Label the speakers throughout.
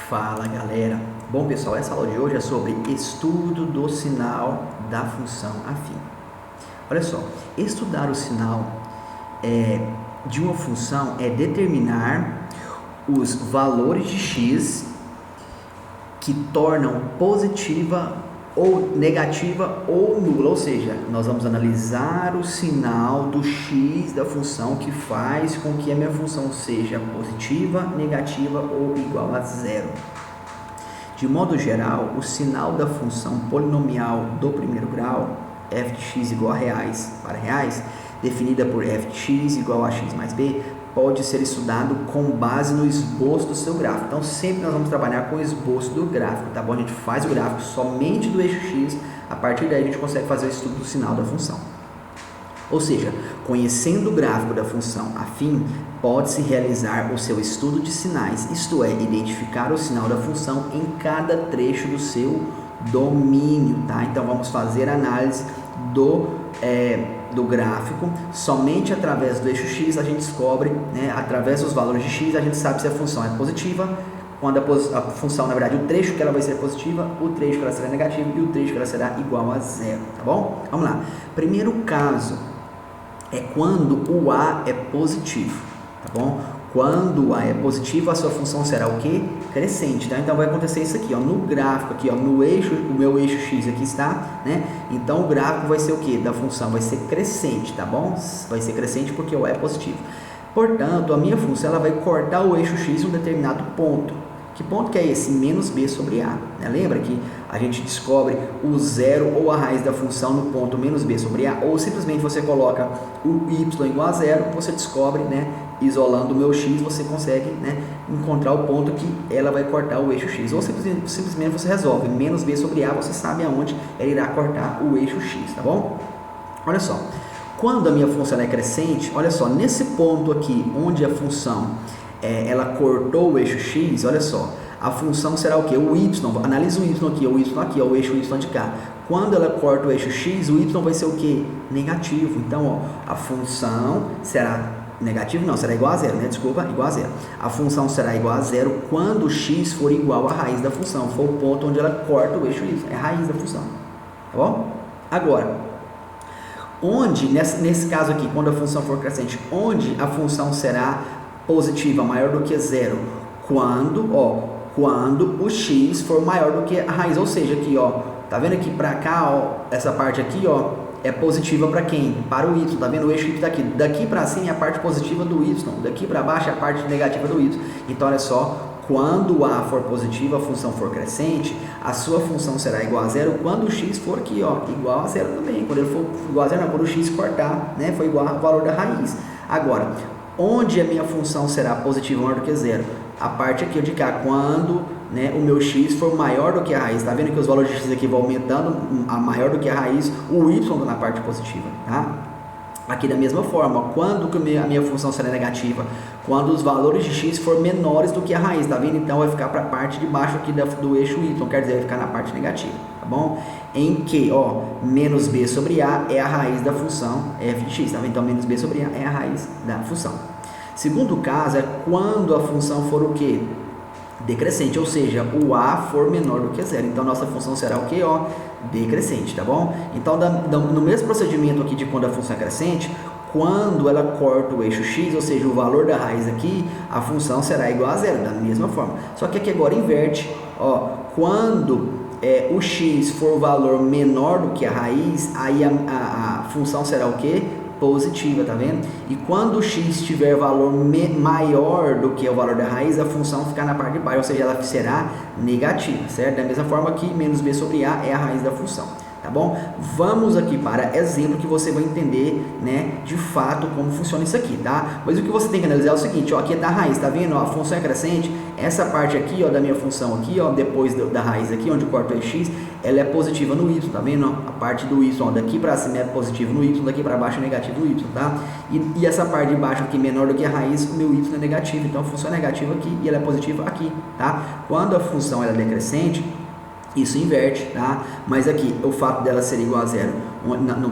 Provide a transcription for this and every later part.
Speaker 1: Fala galera, bom pessoal, essa aula de hoje é sobre estudo do sinal da função afim. Olha só, estudar o sinal de uma função é determinar os valores de x que tornam positiva ou negativa ou nula, ou seja, nós vamos analisar o sinal do x da função que faz com que a minha função seja positiva, negativa ou igual a zero. De modo geral, o sinal da função polinomial do primeiro grau, f de x igual a reais para reais, definida por f de x igual a x mais b, pode ser estudado com base no esboço do seu gráfico. Então, sempre nós vamos trabalhar com o esboço do gráfico, tá bom? A gente faz o gráfico somente do eixo x, a partir daí a gente consegue fazer o estudo do sinal da função. Ou seja, conhecendo o gráfico da função afim, pode-se realizar o seu estudo de sinais, isto é, identificar o sinal da função em cada trecho do seu domínio, tá? Então, vamos fazer a análise do gráfico, somente através do eixo x a gente descobre, né, através dos valores de x a gente sabe se a função é positiva, quando a função, na verdade, o trecho que ela vai ser positiva, o trecho que ela será negativa e o trecho que ela será igual a zero, tá bom? Vamos lá. Primeiro caso é quando o a é positivo, tá bom? Quando o a é positivo, a sua função será o quê? Crescente, tá? Então vai acontecer isso aqui, ó, no gráfico aqui, ó, no eixo, o meu eixo x aqui está, né? Então o gráfico vai ser o quê? Da função vai ser crescente, tá bom? Vai ser crescente porque o a é positivo. Portanto, a minha função ela vai cortar o eixo x em um determinado ponto. Que ponto que é esse? Menos b sobre a, né? Lembra que a gente descobre o zero ou a raiz da função no ponto menos b sobre a, ou simplesmente você coloca o y igual a zero, você descobre, né? Isolando o meu x, você consegue, né, encontrar o ponto que ela vai cortar o eixo x. Ou simplesmente você resolve menos b sobre a, você sabe aonde ela irá cortar o eixo x, tá bom? Olha só, quando a minha função é crescente, olha só, nesse ponto aqui, onde a função ela cortou o eixo x, olha só, a função será o que? O y, analisa o y aqui, ó, o eixo y de cá. Quando ela corta o eixo x, o y vai ser o que? Negativo. Então, ó, a função será negativo, não, será igual a zero, né? Desculpa, igual a zero. A função será igual a zero quando o x for igual à raiz da função, for o ponto onde ela corta o eixo y, é a raiz da função, tá bom? Agora, onde, nesse caso aqui, quando a função for crescente, onde a função será positiva, maior do que zero? Quando o x for maior do que a raiz, ou seja, aqui, ó, tá vendo aqui pra cá, ó, essa parte aqui, ó, é positiva para quem? Para o y, tá vendo? O eixo y tá aqui. Daqui para cima é a parte positiva do y, daqui para baixo é a parte negativa do y. Então, olha só, quando a for positiva, a função for crescente, a sua função será igual a zero quando o x for aqui, ó, igual a zero também. Quando ele for igual a zero, não, quando o x cortar, né, for igual ao valor da raiz. Agora, onde a minha função será positiva maior do que zero? A parte aqui de cá, quando, né, o meu x for maior do que a raiz. Tá vendo que os valores de x aqui vão aumentando, a maior do que a raiz, o y na parte positiva, tá? Aqui da mesma forma, quando que a minha função será negativa? Quando os valores de x for menores do que a raiz, tá vendo? Então vai ficar para a parte de baixo aqui do eixo y, quer dizer, vai ficar na parte negativa, tá bom? Em que, ó, menos b sobre a é a raiz da função f de x, tá vendo? Então menos b sobre a é a raiz da função. Segundo caso é quando a função for o quê? Decrescente, ou seja, o a for menor do que zero. Então, nossa função será o quê? Ó, decrescente, tá bom? Então, no mesmo procedimento aqui de quando a função é crescente, quando ela corta o eixo x, ou seja, o valor da raiz aqui, a função será igual a zero, da mesma forma. Só que aqui agora inverte, ó, quando o x for o valor menor do que a raiz, aí a função será o quê? Positiva, tá vendo? E quando o x tiver valor maior do que o valor da raiz, a função ficar na parte de baixo, ou seja, ela será negativa, certo? Da mesma forma que menos b sobre a é a raiz da função, tá bom? Vamos aqui para exemplo que você vai entender, né, de fato como funciona isso aqui, tá? Mas o que você tem que analisar é o seguinte, ó, aqui é da raiz, tá vendo? Ó, a função é crescente, essa parte aqui, ó, da minha função aqui, ó, depois da raiz aqui, onde corta o x, ela é positiva no y, tá vendo? A parte do y, ó, daqui para cima é positivo no y, daqui para baixo é negativo no y, tá? E essa parte de baixo aqui menor do que a raiz, o meu y é negativo, então a função é negativa aqui e ela é positiva aqui, tá? Quando a função ela é decrescente, isso inverte, tá? Mas aqui, o fato dela ser igual a zero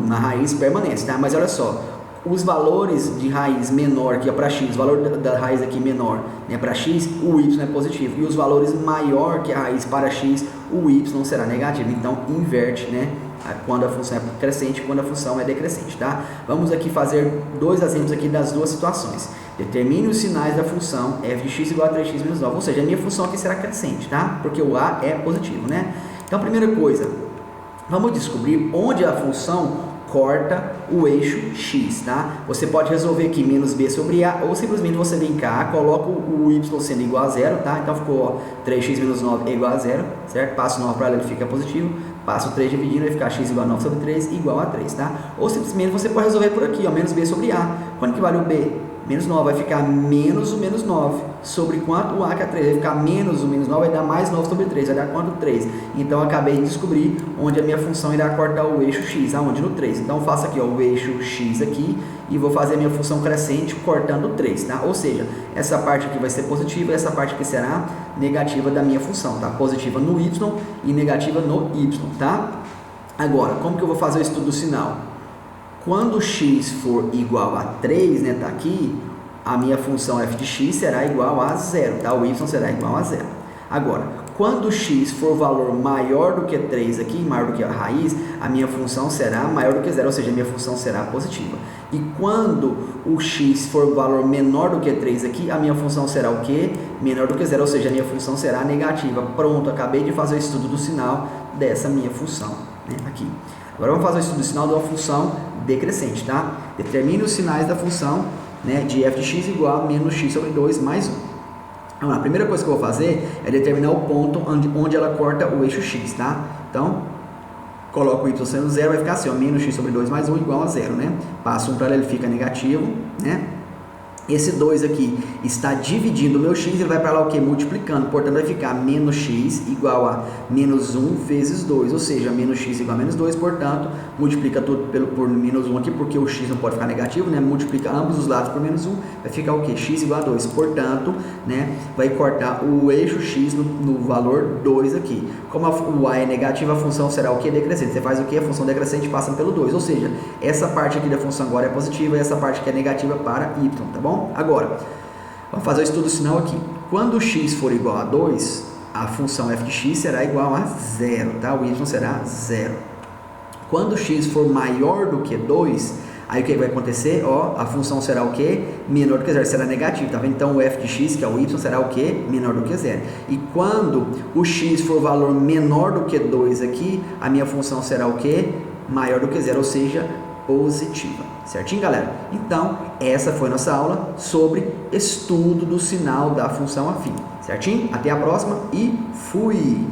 Speaker 1: na raiz permanece, tá? Mas olha só, os valores de raiz menor que é para x, o valor da raiz aqui menor, né, para x, o y é positivo, e os valores maior que a raiz para x, o y será negativo. Então inverte, né, quando a função é crescente, quando a função é decrescente, tá? Vamos aqui fazer dois exemplos aqui das duas situações. Determine os sinais da função f de x igual a 3x menos 9, ou seja, a minha função aqui será crescente, tá? Porque o a é positivo, né? Então, primeira coisa, vamos descobrir onde a função corta o eixo x, tá? Você pode resolver aqui menos b sobre a, ou simplesmente você vem cá, coloca o y sendo igual a zero, tá? Então ficou, ó, 3x menos 9 é igual a zero, certo? Passa o 9 para lá, ele fica positivo. Passa o 3 dividindo, vai ficar x igual a 9 sobre 3 igual a 3, tá? Ou simplesmente você pode resolver por aqui, ó, menos b sobre a. Quanto que vale o b? Menos 9, vai ficar menos o menos 9 sobre quanto? O a, que é 3, vai ficar menos o menos 9, vai dar mais 9 sobre 3, vai dar quanto? 3. Então, eu acabei de descobrir onde a minha função irá cortar o eixo x, aonde? No 3. Então, eu faço aqui, ó, o eixo x aqui, e vou fazer a minha função crescente cortando 3, tá? Ou seja, essa parte aqui vai ser positiva, essa parte aqui será negativa da minha função, tá? Positiva no y e negativa no y, tá? Agora, como que eu vou fazer o estudo do sinal? Quando x for igual a 3, né, tá aqui, a minha função f de x será igual a 0, tá? O y será igual a 0. Agora, quando x for valor maior do que 3 aqui, maior do que a raiz, a minha função será maior do que 0, ou seja, a minha função será positiva. E quando o x for valor menor do que 3 aqui, a minha função será o quê? Menor do que 0, ou seja, a minha função será negativa. Pronto, acabei de fazer o estudo do sinal dessa minha função, né, aqui. Agora vamos fazer o estudo do sinal de uma função decrescente, tá? Determine os sinais da função, né, de f de x igual a menos x sobre 2 mais 1. Vamos lá, a primeira coisa que eu vou fazer é determinar o ponto onde ela corta o eixo x, tá? Então, coloco o y sendo 0, vai ficar assim, ó, menos x sobre 2 mais 1 igual a 0, né? Passo 1 para lá, ele fica negativo, né? Esse 2 aqui está dividindo o meu x, ele vai para lá o que? Multiplicando, portanto vai ficar menos x igual a menos 1 vezes 2, ou seja, menos x igual a menos 2, portanto, multiplica tudo por menos 1 aqui, porque o x não pode ficar negativo, né? Multiplica ambos os lados por menos 1, vai ficar o que? X igual a 2, portanto, né, vai cortar o eixo x no valor 2 aqui. Como o a é negativo, a função será o que? Decrescente. Você faz o que? A função decrescente passando pelo 2, ou seja, essa parte aqui da função agora é positiva e essa parte aqui é negativa para y, tá bom? Agora, vamos fazer o estudo do sinal aqui. Quando x for igual a 2, a função f de x será igual a 0, tá? O y será 0. Quando x for maior do que 2, aí o que vai acontecer? Ó, a função será o que? Menor do que 0, será negativo, tá vendo? Então o f de x, que é o y, será o que? Menor do que 0. E quando o x for valor menor do que 2 aqui, a minha função será o que? Maior do que 0, ou seja, positiva. Certinho, galera? Então, essa foi nossa aula sobre estudo do sinal da função afim. Certinho? Até a próxima e fui!